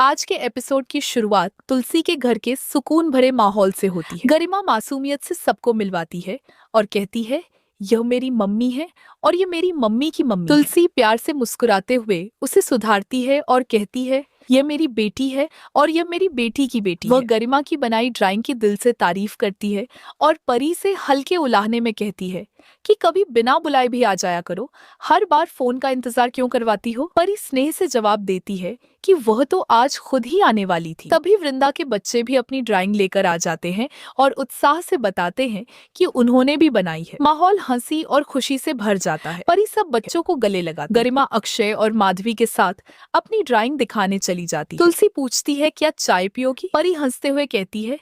आज के एपिसोड की शुरुआत तुलसी के घर के सुकून भरे माहौल से होती है। गरिमा मासूमियत से सबको मिलवाती है और कहती है, यह मेरी मम्मी है और ये मेरी मम्मी की मम्मी। तुलसी प्यार से मुस्कुराते हुए उसे सुधारती है और कहती है, यह मेरी बेटी है और यह मेरी बेटी की बेटी है। वह गरिमा की बनाई ड्राइंग की दिल से तारीफ करती है और परी से हल्के उलाहने में कहती है कि कभी बिना बुलाए भी आ जाया करो, हर बार फोन का इंतजार क्यों करवाती हो। परी स्नेह से जवाब देती है कि वह तो आज खुद ही आने वाली थी। तभी वृंदा के बच्चे भी अपनी ड्राइंग लेकर आ जाते हैं और उत्साह से बताते हैं कि उन्होंने भी बनाई है। माहौल हंसी और खुशी से भर जाता है। परी सब बच्चों को गले लगाती। गरिमा अक्षय और माधवी के साथ अपनी ड्राइंग दिखाने चली जाती है। तुलसी पूछती है, क्या चाय पियोगी? परी हंसते हुए कहती है,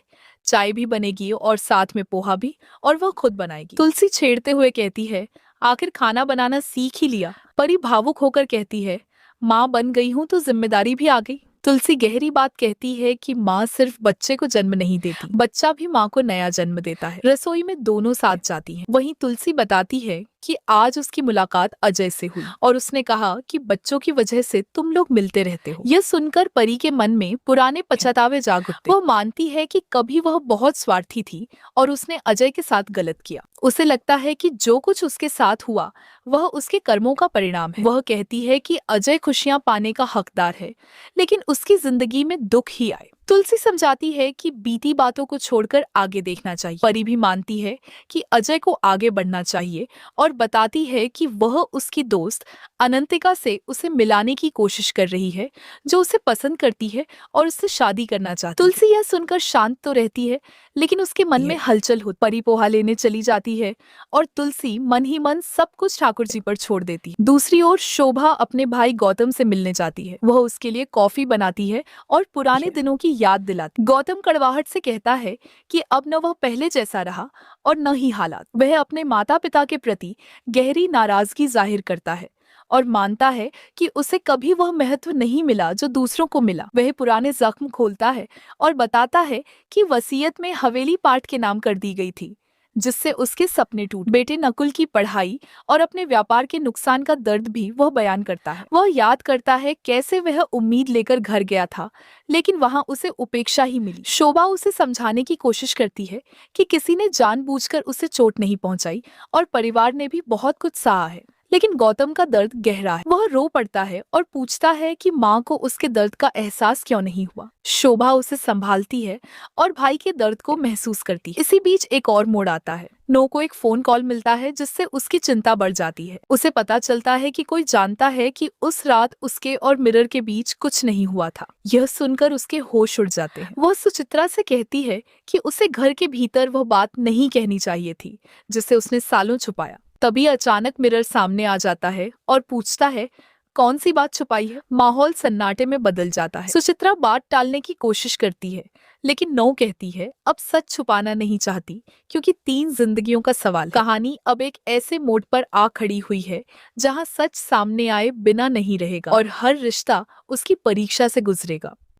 चाय भी बनेगी और साथ में पोहा भी, और वह खुद बनाएगी। तुलसी छेड़ते हुए कहती है, आखिर खाना बनाना सीख ही लिया। परी भावुक होकर कहती है, माँ बन गई हूँ तो जिम्मेदारी भी आ गई। तुलसी गहरी बात कहती है कि माँ सिर्फ बच्चे को जन्म नहीं देती, बच्चा भी माँ को नया जन्म देता है। रसोई में दोनों साथ जाती हैं। वहीं तुलसी बताती है कि आज उसकी मुलाकात अजय से हुई और उसने कहा कि बच्चों की वजह से तुम लोग मिलते रहते हो। यह सुनकर परी के मन में पुराने पछतावे जाग उठते। वह मानती है कि कभी वह बहुत स्वार्थी थी और उसने अजय के साथ गलत किया। उसे लगता है कि जो कुछ उसके साथ हुआ वह उसके कर्मों का परिणाम है। वह कहती है कि अजय खुशियां पाने का हकदार है, लेकिन उसकी जिंदगी में दुख ही आए। तुलसी समझाती है कि बीती बातों को छोड़कर आगे देखना चाहिए। परी भी मानती है कि अजय को आगे बढ़ना चाहिए और बताती है कि वह उसकी दोस्त अनंतिका से उसे मिलाने की कोशिश कर रही है, जो उसे पसंद करती है और उससे शादी करना चाहती है। तुलसी यह सुनकर शांत तो रहती है, लेकिन उसके मन में हलचल हो। परी पोहा लेने चली जाती है और तुलसी मन ही मन सब कुछ ठाकुर जी पर छोड़ देती है। दूसरी ओर शोभा अपने भाई गौतम से मिलने जाती है। वह उसके लिए कॉफी बनाती है और पुराने दिनों की याद दिलाती। गौतम कड़वाहट से कहता है कि अब न वह पहले जैसा रहा और न ही हालात। वह अपने माता पिता के प्रति गहरी नाराजगी जाहिर करता है और मानता है कि उसे कभी वह महत्व नहीं मिला जो दूसरों को मिला। वह पुराने जख्म खोलता है और बताता है कि वसीयत में हवेली पाठ के नाम कर दी गई थी, जिससे उसके सपने टूट। बेटे नकुल की पढ़ाई और अपने व्यापार के नुकसान का दर्द भी वह बयान करता है। वह याद करता है कैसे वह उम्मीद लेकर घर गया था, लेकिन वहां उसे उपेक्षा ही मिली। शोभा उसे समझाने की कोशिश करती है कि किसी ने जानबूझकर उसे चोट नहीं पहुंचाई और परिवार ने भी बहुत कुछ सहा है, लेकिन गौतम का दर्द गहरा है। वह रो पड़ता है और पूछता है कि माँ को उसके दर्द का एहसास क्यों नहीं हुआ। शोभा उसे संभालती है और भाई के दर्द को महसूस करती है। इसी बीच एक और मोड़ आता है। नो को एक फोन कॉल मिलता है, जिससे उसकी चिंता बढ़ जाती है। उसे पता चलता है कि कोई जानता है कि उस रात उसके और मिरर के बीच कुछ नहीं हुआ था। यह सुनकर उसके होश उड़ जाते हैं। वह सुचित्रा से कहती है कि उसे घर के भीतर वह बात नहीं कहनी चाहिए थी, जिसे उसने सालों छुपाया। तभी अचानक मिरर सामने आ जाता है और पूछता है, कौन सी बात छुपाई है? माहौल सन्नाटे में बदल जाता है। सुचित्रा बात टालने की कोशिश करती है, लेकिन नो कहती है अब सच छुपाना नहीं चाहती, क्योंकि 3 जिंदगियों का सवाल। कहानी अब एक ऐसे मोड़ पर आ खड़ी हुई है जहां सच सामने आए बिना नहीं रहेगा और हर रिश्ता उसकी परीक्षा से गुजरेगा।